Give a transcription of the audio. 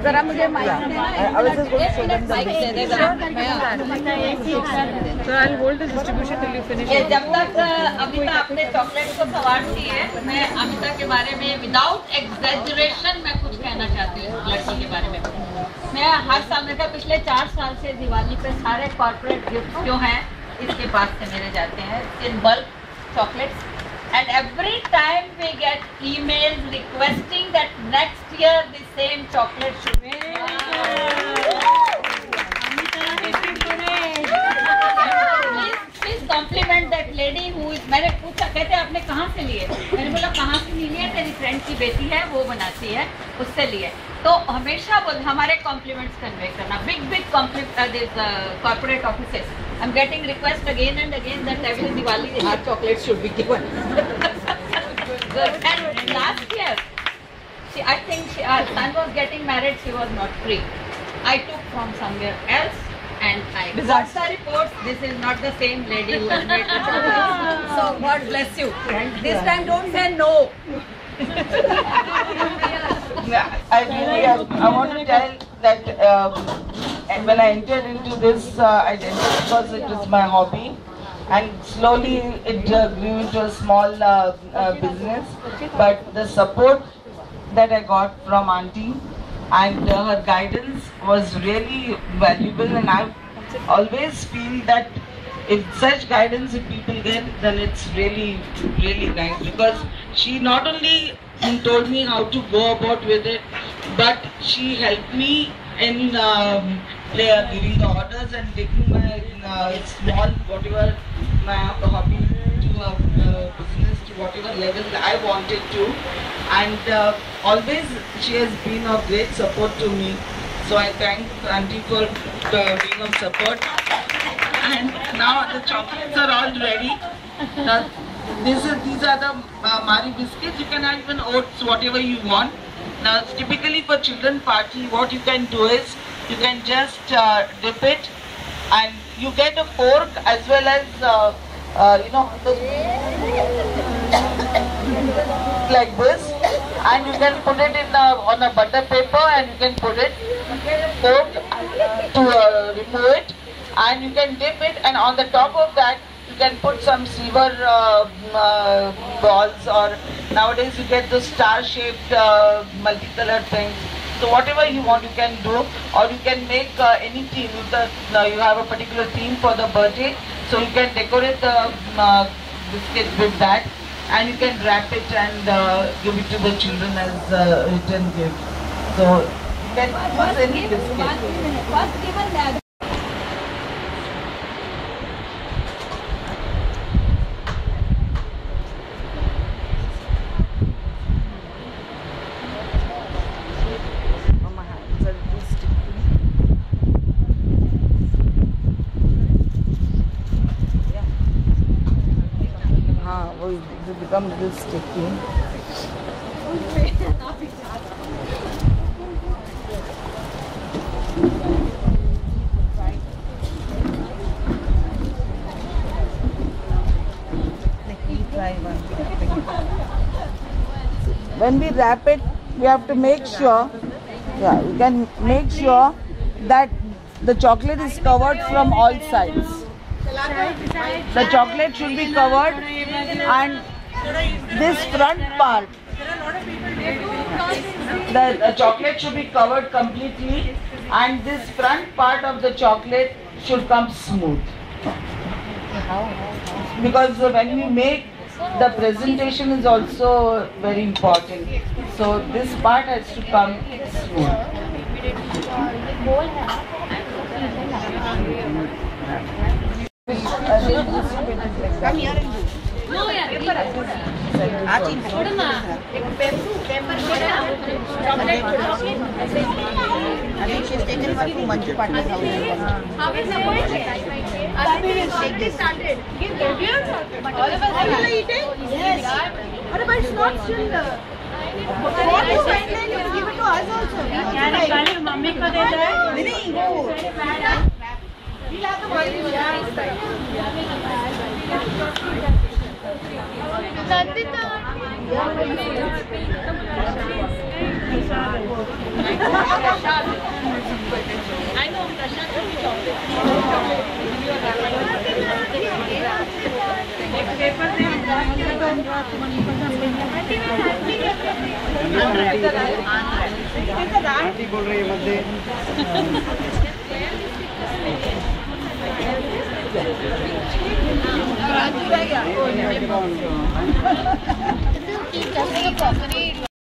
जरा मुझे माइक जब तक अमिता अपने चॉकलेट को संवारती है, मैं अमिता के बारे में विदाउट एग्जैजरेशन मैं कुछ कहना चाहती हूँ लड़की के बारे में। मैं हर साल में पिछले 4 साल से दिवाली पे सारे कॉर्पोरेट गिफ्ट जो हैं इसके पास से मेरे जाते हैं in bulk chocolates, and every time we get emails requesting that next year the same chocolate should be. Please compliment that lady who is. मैंने पूछा, कहते आपने कहाँ से लिए? मैंने बोला कहाँ से नहीं लिए, तेरी फ्रेंड की बेटी है वो बनाती है उससे लिए। तो हमेशा हमारे कॉम्प्लीमेंट्स कन्वे करना। Big complement corporate offices, I'm getting requests again and again that every Diwali our chocolates should be given. And last year, I think her son was getting married, she was not free. I took from somewhere else and I got the reports, this is not the same lady who has made the chocolates. So God bless you. This time don't say no. I want to tell that and when I entered into this identity because it was my hobby, and slowly it grew into a small business. But the support that I got from Auntie and her guidance was really valuable, and I always feel that if such guidance if people get, then it's really nice, because she not only told me how to go about with it, but she helped me in giving the orders and taking my small whatever my hobby to a business to whatever level I wanted to, and always she has been of great support to me. So I thank Auntie for being of support. And now the chocolates are all ready. These are the Marie biscuits. You can have even oats, whatever you want. Now typically for children party, what you can do is you can just dip it, and you get a fork as well as like this, and you can put it in on a butter paper, and you can put it fork to remove it, and you can dip it, and on the top of that you can put some silver balls, or nowadays you get the star-shaped multicolored things. So whatever you want you can do, or you can make any theme. You have a particular theme for the birthday, so you can decorate the biscuit with that, and you can wrap it and give it to the children as a return gift. So you can use any biscuit. It become a little sticky. When we wrap it, we have to make sure, we can make sure that the chocolate is covered from all sides. The chocolate should be covered, and this front part, the chocolate should be covered completely, and this front part of the chocolate should come smooth. Because when we make, the presentation is also very important. So this part has to come smooth. Come here and do. No, yeah, paper. छोड़ो ना, एक paper छोड़ो, chocolate छोड़ो. I think she's taken one from Manju Patil's house. How is the boy? They started. All of us are eating. Yes. But it's not still. What you find then you give it to us also. क्या निकाले mummy को दे दे. नहीं वो. We'll have the boiling water. Nandita. I know Prashant will be aunty बोल रही है मध्य Chocolate.